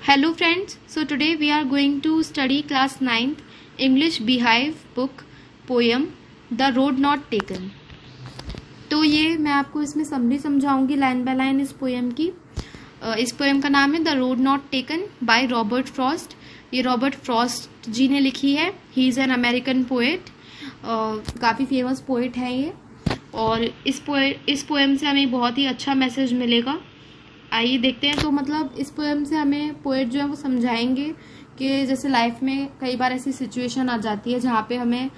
Hello friends, so today we are going to study class 9th English Beehive book poem The Road Not Taken। तो ये मैं आपको इसमें summary समझाऊंगी line by line इस poem की। इस पोएम का नाम है the road not taken by Robert Frost. ये रॉबर्ट फ्रॉस्ट जी ने लिखी है। He is an American poet, काफ़ी फेमस पोएट है ये। और इस पोएम से हमें बहुत ही अच्छा मैसेज मिलेगा। आइए देखते हैं। तो मतलब इस पोएम से हमें पोएट जो है वो समझाएंगे कि जैसे लाइफ में कई बार ऐसी सिचुएशन आ जाती है जहाँ पे हमें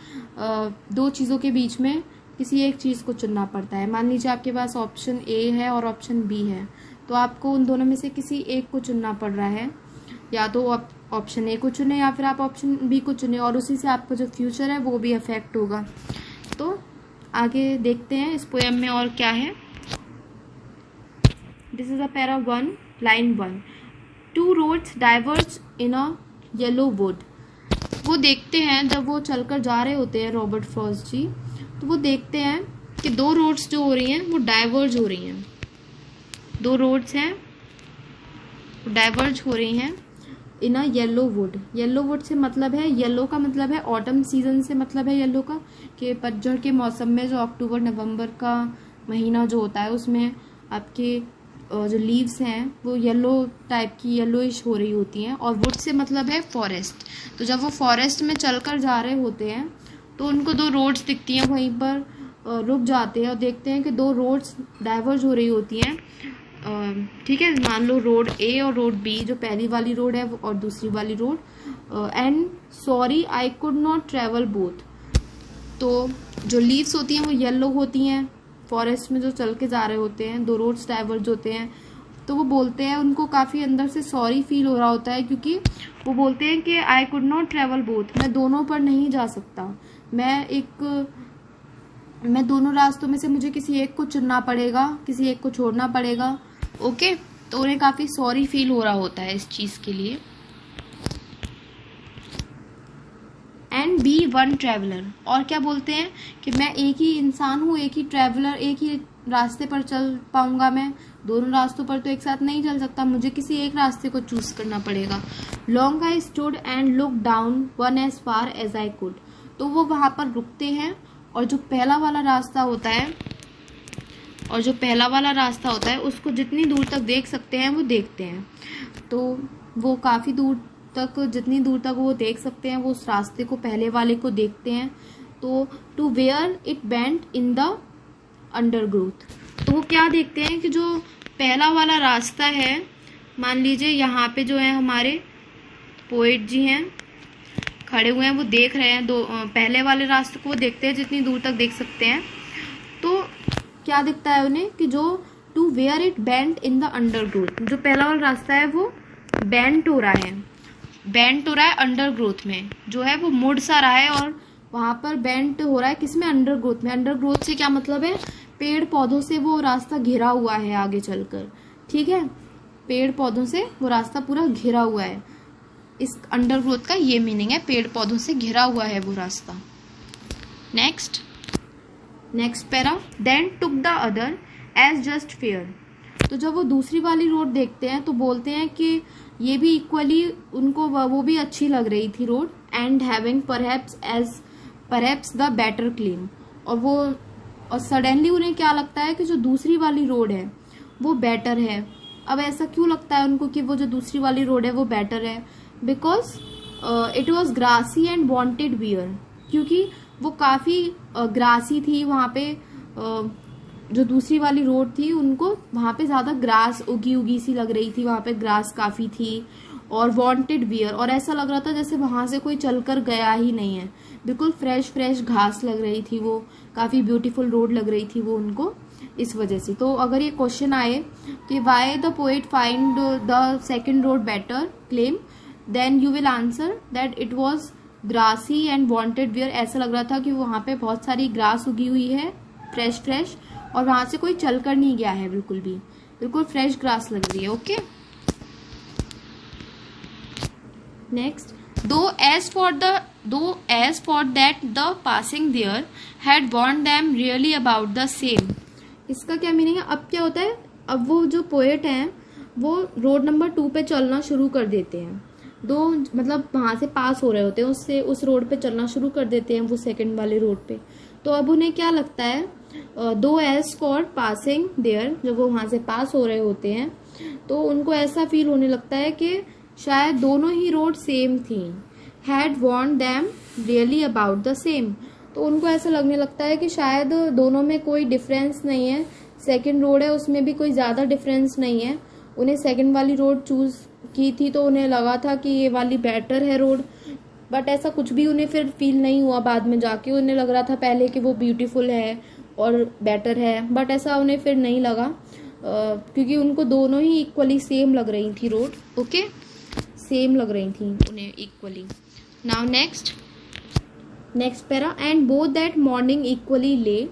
दो चीज़ों के बीच में किसी एक चीज़ को चुनना पड़ता है। मान लीजिए आपके पास ऑप्शन ए है और ऑप्शन बी है, तो आपको उन दोनों में से किसी एक को चुनना पड़ रहा है। या तो आप ऑप्शन ए को चुने या फिर आप ऑप्शन बी को चुने, और उसी से आपका जो फ्यूचर है वो भी अफेक्ट होगा। तो आगे देखते हैं इस पोएम में और क्या है। This is a para 1, line 1. Two roads diverge in a yellow wood. वो देखते हैं, जब वो चलकर जा रहे होते हैं रॉबर्ट फ्रॉस्ट जी, तो वो देखते हैं कि दो रोड्स जो हो रही हैं वो डाइवर्ज हो रही हैं। दो रोड्स हैं वो डाइवर्ज हो रही हैं in a yellow wood. Yellow wood से मतलब है, येलो का मतलब है ऑटम सीजन से मतलब है येलो का, कि पतझड़ के मौसम में जो अक्टूबर नवंबर का महीना जो होता है उसमें आपके जो लीव्स हैं वो येलो टाइप की येलोइश हो रही होती हैं। और वुड से मतलब है फॉरेस्ट। तो जब वो फॉरेस्ट में चलकर जा रहे होते हैं तो उनको दो रोड्स दिखती हैं, वहीं पर रुक जाते हैं और देखते हैं कि दो रोड्स डाइवर्ज हो रही होती हैं। ठीक है, मान लो रोड ए और रोड बी, जो पहली वाली रोड है और दूसरी वाली road. And sorry I could not travel both. तो जो लीव्स होती हैं वो येलो होती हैं, फॉरेस्ट में जो चल के जा रहे होते हैं, दो रोड्स डाइवर्ज होते हैं। तो वो बोलते हैं, उनको काफ़ी अंदर से सॉरी फील हो रहा होता है, क्योंकि वो बोलते हैं कि I could not travel both, मैं दोनों पर नहीं जा सकता, मैं दोनों रास्तों में से मुझे किसी एक को चुनना पड़ेगा, किसी एक को छोड़ना पड़ेगा। ओके, तो उन्हें काफ़ी सॉरी फील हो रहा होता है इस चीज़ के लिए। एंड बी वन ट्रैवलर, और क्या बोलते हैं कि मैं एक ही इंसान हूँ, एक ही ट्रैवलर, एक ही रास्ते पर चल पाऊंगा। मैं दोनों रास्तों पर तो एक साथ नहीं चल सकता, मुझे किसी एक रास्ते को चूज करना पड़ेगा। Long I stood and look down one as far as I could. तो वो वहां पर रुकते हैं और जो पहला वाला रास्ता होता है उसको जितनी दूर तक देख सकते हैं वो देखते हैं। तो वो काफ़ी दूर तक, जितनी दूर तक वो देख सकते हैं वो उस रास्ते को, पहले वाले को देखते हैं। तो to where it bent in the undergrowth. तो वो क्या देखते हैं कि जो पहला वाला रास्ता है, मान लीजिए यहाँ पे जो है हमारे पोएट जी हैं खड़े हुए हैं, वो देख रहे हैं पहले वाले रास्ते को वो देखते हैं जितनी दूर तक देख सकते हैं। तो क्या दिखता है उन्हें कि जो to where it bent in the undergrowth, जो पहला वाला रास्ता है वो बेंट हो रहा है अंडरग्रोथ में, जो है वो मुड़ सा रहा है। और वहां पर बेंट हो रहा है किसमें? अंडरग्रोथ में। अंडरग्रोथ से क्या मतलब है? पेड़ पौधों से वो रास्ता घिरा हुआ है आगे चलकर। ठीक है, पेड़ पौधों से वो रास्ता पूरा घिरा हुआ है। इस अंडरग्रोथ का ये मीनिंग है, पेड़ पौधों से घिरा हुआ है वो रास्ता। Next para, then took the other as just fair. तो जब वो दूसरी वाली रोड देखते हैं तो बोलते हैं कि ये भी इक्वली उनको वो भी अच्छी लग रही थी road. And having perhaps the better claim. और सडनली उन्हें क्या लगता है कि जो दूसरी वाली रोड है वो बेटर है। अब ऐसा क्यों लगता है उनको कि वो जो दूसरी वाली रोड है वो बेटर है? Because it was grassy and wanted wear. क्योंकि वो काफ़ी ग्रासी थी वहाँ पे, जो दूसरी वाली रोड थी उनको वहाँ पे ज़्यादा ग्रास उगी सी लग रही थी, वहाँ पे ग्रास काफ़ी थी। और वांटेड वियर, और ऐसा लग रहा था जैसे वहाँ से कोई चलकर गया ही नहीं है, बिल्कुल फ्रेश घास लग रही थी वो, काफ़ी ब्यूटीफुल रोड लग रही थी वो उनको, इस वजह से। तो अगर ये क्वेश्चन आए कि why the poet find the second road better claim, then you will answer that it was grassy and wanted wear. ऐसा लग रहा था कि वहाँ पे बहुत सारी ग्रास उगी हुई है फ्रेश, और वहां से कोई चलकर नहीं गया है, बिल्कुल फ्रेश ग्रास लग रही है। Okay, next, though as for that the passing there had warned them really about the same. इसका क्या मीनिंग है? अब क्या होता है, अब वो जो पोएट हैं वो रोड नंबर 2 पे चलना शुरू कर देते हैं। दो मतलब वहाँ से पास हो रहे होते हैं, उससे उस रोड पे चलना शुरू कर देते हैं, वो सेकंड वाले रोड पे। तो अब उन्हें क्या लगता है, दो एस्कॉर्ट पासिंग देयर, जब वो वहाँ से पास हो रहे होते हैं तो उनको ऐसा फील होने लगता है कि शायद दोनों ही रोड सेम थी, had warned them really about the same. तो उनको ऐसा लगने लगता है कि शायद दोनों में कोई डिफरेंस नहीं है, सेकंड रोड है उसमें भी कोई ज़्यादा डिफरेंस नहीं है। उन्हें सेकंड वाली रोड चूज की थी तो उन्हें लगा था कि ये वाली बेटर है रोड, बट ऐसा कुछ भी उन्हें फिर फील नहीं हुआ। बाद में जाके उन्हें लग रहा था पहले कि वो ब्यूटीफुल है और बेटर है, बट ऐसा उन्हें फिर नहीं लगा, क्योंकि उनको दोनों ही इक्वली सेम लग रही थी रोड। ओके, सेम लग रही थी उन्हें equally. Now next para, and both that morning equally ले।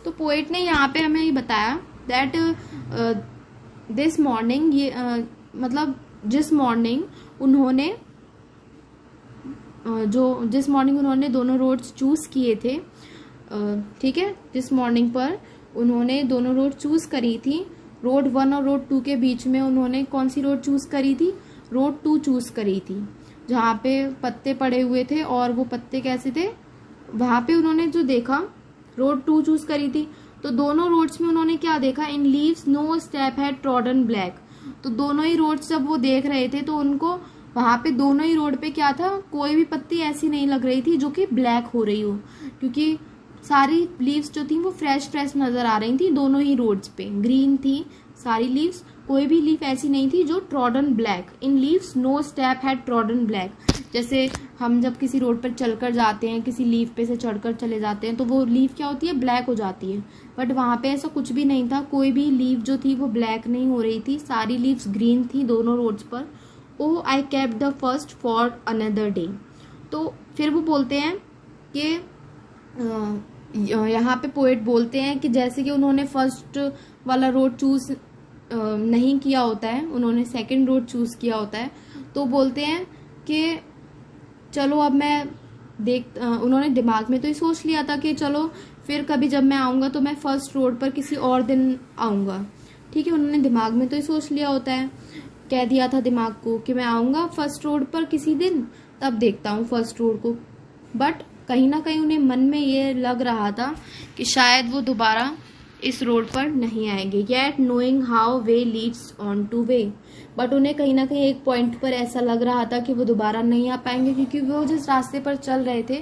तो पोएट ने यहाँ पे हमें ये बताया दैट दिस मॉर्निंग, ये मतलब जिस मॉर्निंग उन्होंने दोनों रोड्स चूज किए थे, ठीक है, जिस मॉर्निंग पर उन्होंने दोनों रोड चूज करी थी, रोड 1 और रोड 2 के बीच में उन्होंने कौन सी रोड चूज करी थी, रोड 2 चूज करी थी, जहाँ पे पत्ते पड़े हुए थे। और वो पत्ते कैसे थे, वहां पे उन्होंने जो देखा रोड 2 चूज करी थी, तो दोनों रोड्स में उन्होंने क्या देखा, in leaves no step had trodden black. तो दोनों ही रोड्स जब वो देख रहे थे तो उनको वहां पे दोनों ही रोड पे क्या था, कोई भी पत्ती ऐसी नहीं लग रही थी जो कि ब्लैक हो रही हो, क्योंकि सारी लीव्स जो थी वो फ्रेश नजर आ रही थी दोनों ही रोड्स पे, ग्रीन थी सारी लीव्स, कोई भी लीफ ऐसी नहीं थी जो trodden black. In leaves no step had trodden black. जैसे हम जब किसी रोड पर चलकर जाते हैं, किसी लीफ पे से चढ़कर चले जाते हैं, तो वो लीफ क्या होती है, ब्लैक हो जाती है, बट वहां पे ऐसा कुछ भी नहीं था, कोई भी लीफ जो थी वो ब्लैक नहीं हो रही थी, सारी लीव्स ग्रीन थी दोनों रोड्स पर। Oh I kept the first for another day. तो फिर वो बोलते हैं कि यहाँ पे पोएट बोलते हैं कि जैसे कि उन्होंने फर्स्ट वाला रोड चूज नहीं किया होता है, उन्होंने सेकंड रोड चूज किया होता है, तो बोलते हैं कि चलो अब मैं उन्होंने दिमाग में तो ये सोच लिया था कि चलो फिर कभी जब मैं आऊँगा तो मैं फर्स्ट रोड पर किसी और दिन आऊँगा, ठीक है, उन्होंने दिमाग में तो ये सोच लिया होता है, कह दिया था दिमाग को कि मैं आऊँगा फर्स्ट रोड पर किसी दिन, तब देखता हूँ फर्स्ट रोड को। बट कहीं ना कहीं उन्हें मन में ये लग रहा था कि शायद वो दोबारा इस रोड पर नहीं आएंगे, yet knowing how way Leeds on two way. But उन्हें कहीं ना कहीं एक पॉइंट पर ऐसा लग रहा था कि वो दोबारा नहीं आ पाएंगे, क्योंकि वो जिस रास्ते पर चल रहे थे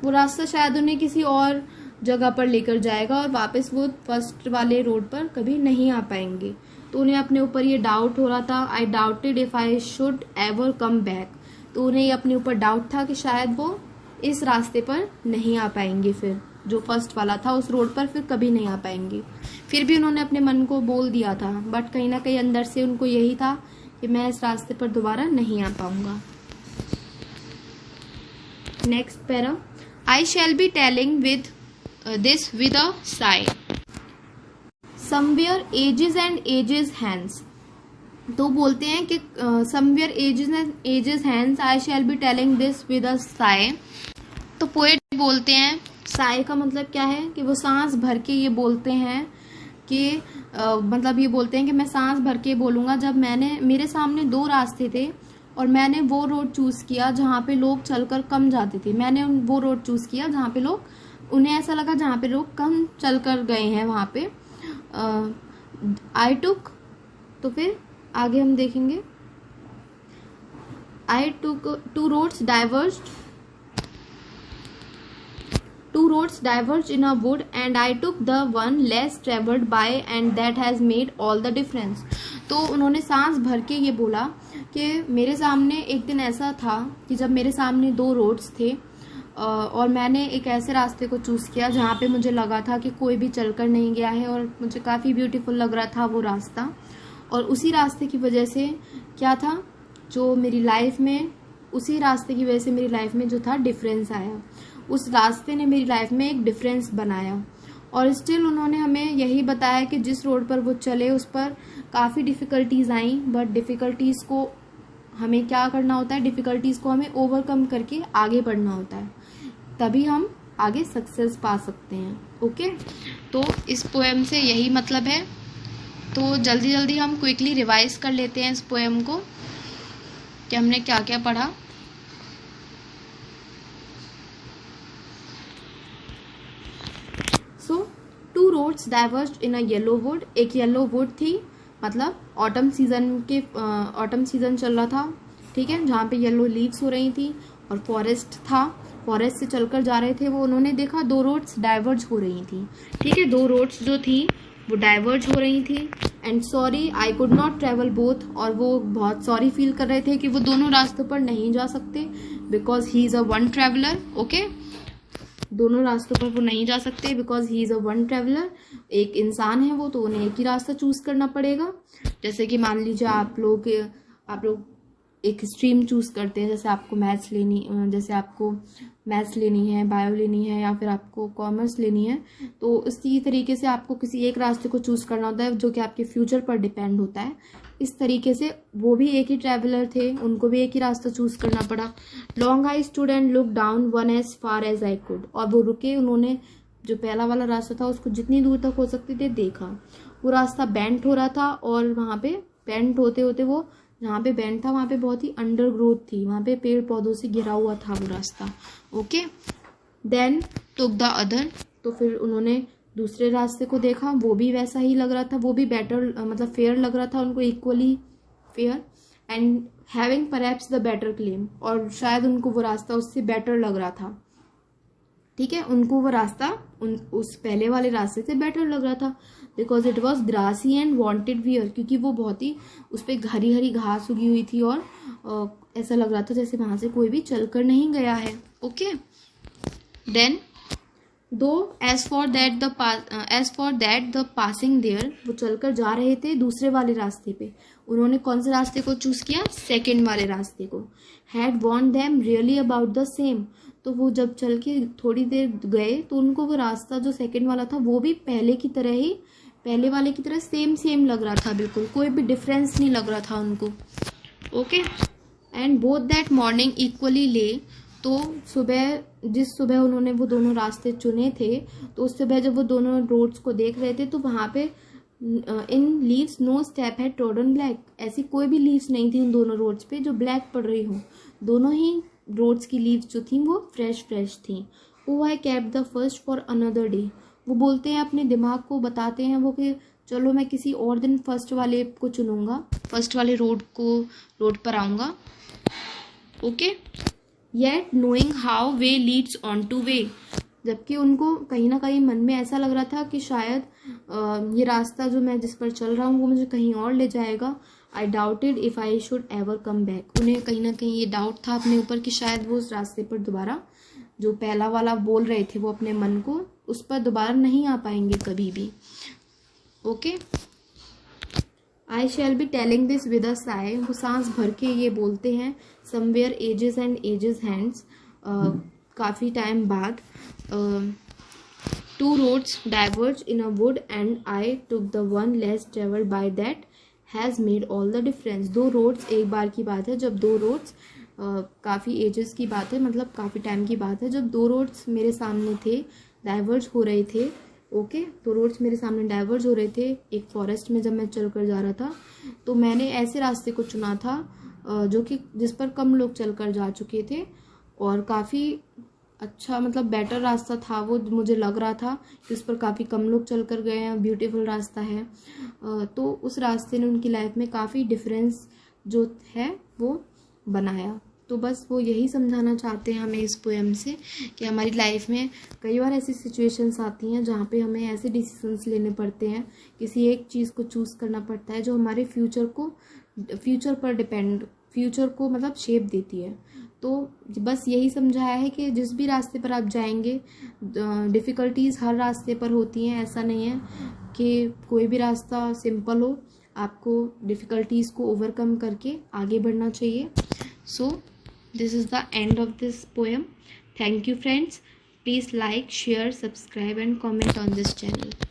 वो रास्ता शायद उन्हें किसी और जगह पर लेकर जाएगा और वापस वो फर्स्ट वाले रोड पर कभी नहीं आ पाएंगे। तो उन्हें अपने ऊपर ये डाउट हो रहा था, आई doubted if I should ever come back. तो उन्हें ये अपने ऊपर डाउट था कि शायद वो इस रास्ते पर नहीं आ पाएंगे, फिर जो फर्स्ट वाला था उस रोड पर फिर कभी नहीं आ पाएंगे। फिर भी उन्होंने अपने मन को बोल दिया था, बट कहीं ना कहीं अंदर से उनको यही था कि मैं इस रास्ते पर दोबारा नहीं आ पाऊंगा। Next para, I shall be telling with this with a sigh, somewhere ages and ages hence. तो बोलते हैं कि somewhere ages and ages hence I shall be telling this with a sigh. तो पोएट बोलते हैं, साई का मतलब क्या है कि वो सांस भर के ये बोलते हैं कि मतलब ये बोलते हैं कि मैं सांस भर के बोलूँगा, जब मेरे सामने 2 रास्ते थे और मैंने वो रोड चूज़ किया जहाँ पे लोग चलकर कम जाते थे, मैंने वो रोड चूज़ किया जहाँ पे लोग, उन्हें ऐसा लगा जहाँ पे लोग कम चलकर गए हैं वहाँ पे। आई टुक, तो फिर आगे हम देखेंगे, आई टुक 2 roads diverged in a wood and I took the one less traveled by and that has made all the difference। तो उन्होंने सांस भर के ये बोला कि मेरे सामने एक दिन ऐसा था कि जब मेरे सामने 2 रोड्स थे और मैंने एक ऐसे रास्ते को चूज़ किया जहाँ पे मुझे लगा था कि कोई भी चलकर नहीं गया है और मुझे काफ़ी ब्यूटीफुल लग रहा था वो रास्ता, और उसी रास्ते की वजह से क्या था, जो मेरी लाइफ में, उसी रास्ते की वजह से मेरी लाइफ में जो था डिफरेंस आया, उस रास्ते ने मेरी लाइफ में एक डिफरेंस बनाया। और स्टिल उन्होंने हमें यही बताया कि जिस रोड पर वो चले उस पर काफ़ी डिफ़िकल्टीज़ आई, बट डिफ़िकल्टीज़ को हमें क्या करना होता है, डिफ़िकल्टीज़ को हमें ओवरकम करके आगे बढ़ना होता है, तभी हम आगे सक्सेस पा सकते हैं। ओके, तो इस पोएम से यही मतलब है तो जल्दी जल्दी हम क्विकली रिवाइज कर लेते हैं इस पोएम को कि हमने क्या क्या पढ़ा। सो 2 roads diverged in a yellow wood। एक येलो वुड थी, मतलब ऑटम सीजन चल रहा था, ठीक है, जहाँ पे येलो लीव्स हो रही थी, और फॉरेस्ट था, फॉरेस्ट से चलकर जा रहे थे वो। उन्होंने देखा 2 रोड्स डाइवर्ज हो रही थी, ठीक है, 2 रोड्स जो थी वो डाइवर्ज हो रही थी। And sorry I could not travel both, और वो बहुत सॉरी फील कर रहे थे कि वो दोनों रास्तों पर नहीं जा सकते, because he is a one traveller. Okay, दोनों रास्तों पर वो नहीं जा सकते because he is a one traveller. एक इंसान है वो, तो उन्हें एक ही रास्ता चूज करना पड़ेगा। जैसे कि मान लीजिए आप लोग एक स्ट्रीम चूज करते हैं, जैसे आपको मैथ्स लेनी है, बायो लेनी है, या फिर आपको कॉमर्स लेनी है, तो इसी तरीके से आपको किसी एक रास्ते को चूज करना होता है जो कि आपके फ्यूचर पर डिपेंड होता है। इस तरीके से वो भी एक ही ट्रैवलर थे, उनको भी एक ही रास्ता चूज करना पड़ा। Long I stood and look down one as far as I could, और वो रुके, उन्होंने जो पहला वाला रास्ता था उसको जितनी दूर तक हो सकती थी देखा। वो रास्ता बेंट हो रहा था, और वहां पे बेंट होते होते वो जहाँ पे बेंट था वहां पे बहुत ही अंडर ग्रोथ थी, वहां पे पेड़ पौधों से घिरा हुआ था वो रास्ता। Okay, then took the other, तो फिर उन्होंने दूसरे रास्ते को देखा, वो भी वैसा ही लग रहा था, वो भी बेटर मतलब फेयर लग रहा था उनको, equally fair, and having perhaps the better claim, और शायद उनको वो रास्ता उससे बेटर लग रहा था, ठीक है, उनको वो रास्ता उस पहले वाले रास्ते से बेटर लग रहा था, because it was grassy and wanted wear, क्योंकि वो बहुत ही उस पर हरी हरी घास उगी हुई थी, और ऐसा लग रहा था जैसे वहां से कोई भी चलकर नहीं गया है। Okay, then though as for that the passing there, वो चलकर जा रहे थे दूसरे वाले रास्ते पे, उन्होंने कौन से रास्ते को चूज किया, सेकेंड वाले रास्ते को। Had want them really about the same, तो वो जब चल के थोड़ी देर गए तो उनको वो रास्ता जो सेकेंड वाला था वो भी पहले वाले की तरह सेम लग रहा था, बिल्कुल कोई भी डिफरेंस नहीं लग रहा था उनको। Okay, and both that morning equally ले, तो जिस सुबह उन्होंने वो दोनों रास्ते चुने थे, तो उस सुबह जब वो दोनों रोड्स को देख रहे थे तो वहां पे इन लीव्स नो स्टेप है ट्रोडन ब्लैक, ऐसी कोई भी लीव्स नहीं थी उन दोनों रोड्स पे जो ब्लैक पड़ रही हो। दोनों ही रोड्स की लीव्स जो थी वो फ्रेश थी। Oh I kept the first for another day, वो बोलते हैं अपने दिमाग को, बताते हैं वो कि चलो मैं किसी और दिन फर्स्ट वाले को चुनूंगा, फर्स्ट वाले रोड पर आऊंगा। Okay, yet knowing how way Leeds on two way, जबकि उनको कहीं ना कहीं मन में ऐसा लग रहा था कि शायद ये रास्ता जो मैं जिस पर चल रहा हूँ वो मुझे कहीं और ले जाएगा। आई doubted if I should ever come back, उन्हें कहीं ना कहीं ये डाउट था अपने ऊपर कि शायद वो उस रास्ते पर दोबारा, जो पहला वाला बोल रहे थे वो अपने मन को, उस पर दोबारा नहीं आ पाएंगे कभी भी। Okay, I shall be telling this with a sigh, वो सांस भर के ये बोलते हैं। Somewhere ages and ages hence, काफ़ी टाइम बाद। 2 roads diverged in a wood and I took the one less traveled by that has made all the difference। 2 roads, एक बार की बात है जब 2 roads, काफ़ी एजेस की बात है, मतलब काफ़ी टाइम की बात है जब 2 roads मेरे सामने थे, डाइवर्ज हो रहे थे। ओके, 2 roads मेरे सामने डाइवर्ज हो रहे थे एक फॉरेस्ट में जब मैं चल कर जा रहा था, तो मैंने ऐसे रास्ते को चुना था जो कि जिस पर कम लोग चल कर जा चुके थे, और काफ़ी अच्छा मतलब बेटर रास्ता था वो, मुझे लग रहा था कि उस पर काफ़ी कम लोग चल कर गए हैं, ब्यूटीफुल रास्ता है। तो उस रास्ते ने उनकी लाइफ में काफ़ी डिफरेंस जो है वो बनाया। तो बस वो यही समझाना चाहते हैं हमें इस पोएम से कि हमारी लाइफ में कई बार ऐसी सिचुएशंस आती हैं जहाँ पे हमें ऐसे डिसीजंस लेने पड़ते हैं, किसी एक चीज़ को चूज़ करना पड़ता है जो हमारे फ्यूचर को मतलब शेप देती है। तो बस यही समझाया है कि जिस भी रास्ते पर आप जाएंगे, डिफ़िकल्टीज़ हर रास्ते पर होती हैं, ऐसा नहीं है कि कोई भी रास्ता सिंपल हो, आपको डिफ़िकल्टीज़ को ओवरकम करके आगे बढ़ना चाहिए। सो this is the end of this poem. Thank you friends. Please like, share, subscribe and comment on this channel.